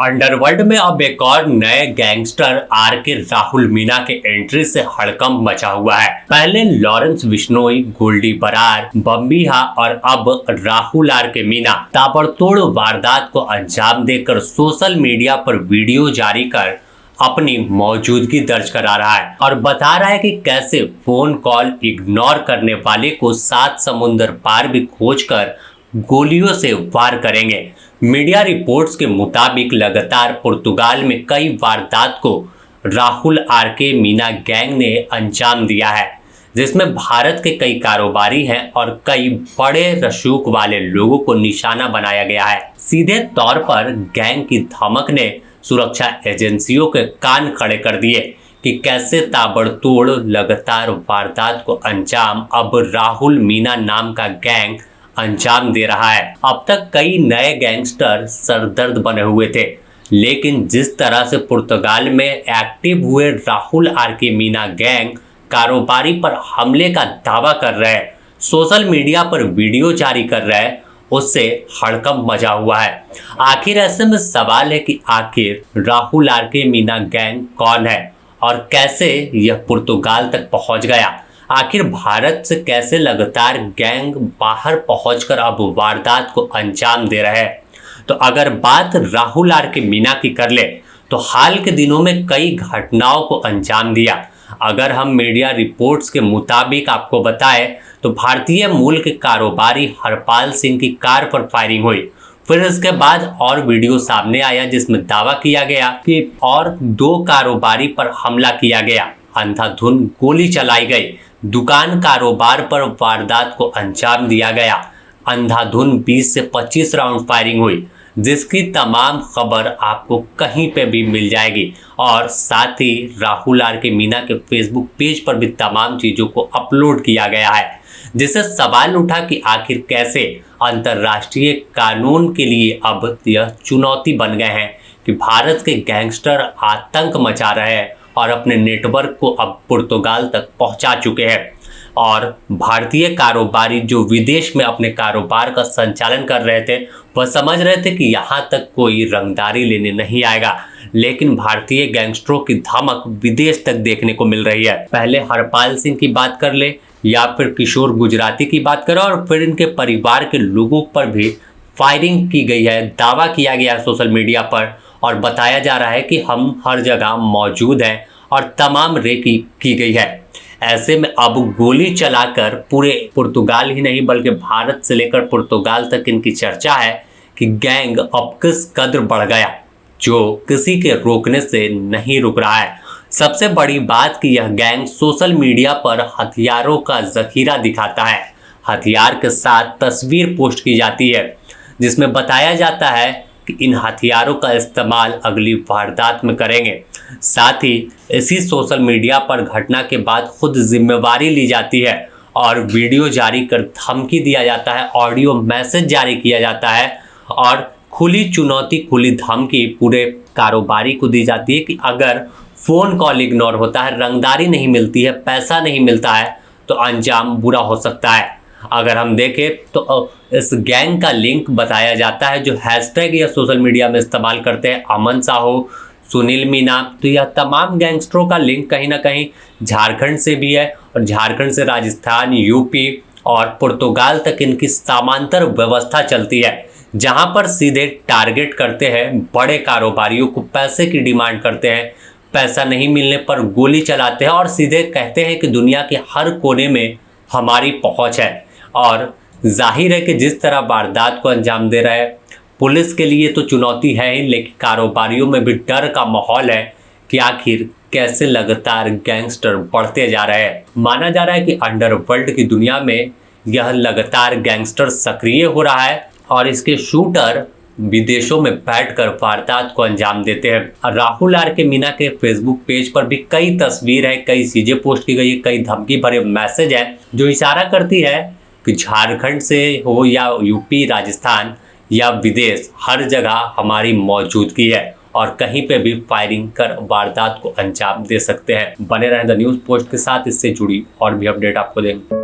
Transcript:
Underworld में अब एक और नए गैंगस्टर आर के राहुल मीना के एंट्री से हड़कंप मचा हुआ है। पहले लॉरेंस बिश्नोई, गोल्डी बरार, बम्बीहा और अब राहुल आर के मीना ताबड़तोड़ वारदात को अंजाम देकर सोशल मीडिया पर वीडियो जारी कर अपनी मौजूदगी दर्ज करा रहा है और बता रहा है कि कैसे फोन कॉल इग्नोर करने वाले को 7 समुंदर पार भी खोजकर गोलियों से वार करेंगे। मीडिया रिपोर्ट्स के मुताबिक लगातार पुर्तगाल में कई वारदात को राहुल आर के मीना गैंग ने अंजाम दिया है, जिसमें भारत के कई कारोबारी हैं और कई बड़े रसूख वाले लोगों को निशाना बनाया गया है। सीधे तौर पर गैंग की धमक ने सुरक्षा एजेंसियों के कान खड़े कर दिए कि कैसे ताबड़तोड़ लगातार वारदात को अंजाम अब राहुल मीना नाम का गैंग अंजाम दे रहा है। अब तक कई नए गैंगस्टर सरदर्द बने हुए थे, लेकिन जिस तरह से पुर्तगाल में एक्टिव हुए राहुल आर के मीना गैंग कारोबारी पर हमले का दावा कर रहे हैं, सोशल मीडिया पर वीडियो जारी कर रहे हैं, उससे हड़कंप मचा हुआ है। आखिर ऐसे में सवाल है कि आखिर राहुल आर के मीना गैंग कौन है और कैसे यह पुर्तगाल तक पहुंच गया। आखिर भारत से कैसे लगातार गैंग बाहर पहुंचकर अब वारदात को अंजाम दे रहे हैं। तो अगर बात राहुल आर के मीना की कर ले तो हाल के दिनों में कई घटनाओं को अंजाम दिया। अगर हम मीडिया रिपोर्ट्स के मुताबिक आपको बताएं तो भारतीय मूल के कारोबारी हरपाल सिंह की कार पर फायरिंग हुई। फिर इसके बाद और वीडियो सामने आया जिसमें दावा किया गया कि और 2 कारोबारी पर हमला किया गया, अंधाधुंध गोली चलाई गई, दुकान कारोबार पर वारदात को अंजाम दिया गया, अंधाधुंध 20 से 25 राउंड फायरिंग हुई, जिसकी तमाम खबर आपको कहीं पे भी मिल जाएगी। और साथ ही राहुल आर के मीना के फेसबुक पेज पर भी तमाम चीज़ों को अपलोड किया गया है, जिससे सवाल उठा कि आखिर कैसे अंतर्राष्ट्रीय कानून के लिए अब यह चुनौती बन गए हैं कि भारत के गैंगस्टर आतंक मचा रहे हैं और अपने नेटवर्क को अब पुर्तगाल तक पहुंचा चुके हैं। और भारतीय कारोबारी जो विदेश में अपने कारोबार का संचालन कर रहे थे वह समझ रहे थे कि यहाँ तक कोई रंगदारी लेने नहीं आएगा, लेकिन भारतीय गैंगस्टरों की धमक विदेश तक देखने को मिल रही है। पहले हरपाल सिंह की बात कर ले या फिर किशोर गुजराती की बात करें और फिर इनके परिवार के लोगों पर भी फायरिंग की गई है, दावा किया गया है सोशल मीडिया पर और बताया जा रहा है कि हम हर जगह मौजूद हैं और तमाम रेकी की गई है। ऐसे में अब गोली चलाकर पूरे पुर्तगाल ही नहीं बल्कि भारत से लेकर पुर्तगाल तक इनकी चर्चा है कि गैंग अब किस कदर बढ़ गया, जो किसी के रोकने से नहीं रुक रहा है। सबसे बड़ी बात कि यह गैंग सोशल मीडिया पर हथियारों का जखीरा दिखाता है। हथियार के साथ तस्वीर पोस्ट की जाती है जिसमें बताया जाता है कि इन हथियारों का इस्तेमाल अगली वारदात में करेंगे। साथ ही इसी सोशल मीडिया पर घटना के बाद खुद जिम्मेवारी ली जाती है और वीडियो जारी कर धमकी दिया जाता है, ऑडियो मैसेज जारी किया जाता है और खुली चुनौती, खुली धमकी पूरे कारोबारी को दी जाती है कि अगर फ़ोन कॉल इग्नोर होता है, रंगदारी नहीं मिलती है, पैसा नहीं मिलता है तो अंजाम बुरा हो सकता है। अगर हम देखें तो इस गैंग का लिंक बताया जाता है जो हैशटैग या सोशल मीडिया में इस्तेमाल करते हैं, अमन साहू, सुनील मीना, तो यह तमाम गैंगस्टरों का लिंक कहीं ना कहीं झारखंड से भी है और झारखंड से राजस्थान, यूपी और पुर्तगाल तक इनकी समांतर व्यवस्था चलती है, जहां पर सीधे टारगेट करते हैं बड़े कारोबारियों को, पैसे की डिमांड करते हैं, पैसा नहीं मिलने पर गोली चलाते हैं और सीधे कहते हैं कि दुनिया के हर कोने में हमारी पहुंच है। और जाहिर है कि जिस तरह वारदात को अंजाम दे रहा है, पुलिस के लिए तो चुनौती है ही, लेकिन कारोबारियों में भी डर का माहौल है कि आखिर कैसे लगातार गैंगस्टर बढ़ते जा रहे हैं। माना जा रहा है कि अंडरवर्ल्ड की दुनिया में यह लगातार गैंगस्टर सक्रिय हो रहा है और इसके शूटर विदेशों में बैठकर वारदात को अंजाम देते हैं। राहुल आर के मीना के फेसबुक पेज पर भी कई तस्वीर है, कई चीज़ें पोस्ट की गई है, कई धमकी भरे मैसेज है जो इशारा करती है कि झारखंड से हो या यूपी, राजस्थान या विदेश, हर जगह हमारी मौजूदगी है और कहीं पे भी फायरिंग कर वारदात को अंजाम दे सकते हैं। बने रहें द न्यूज़ पोस्ट के साथ, इससे जुड़ी और भी अपडेट आपको देंगे।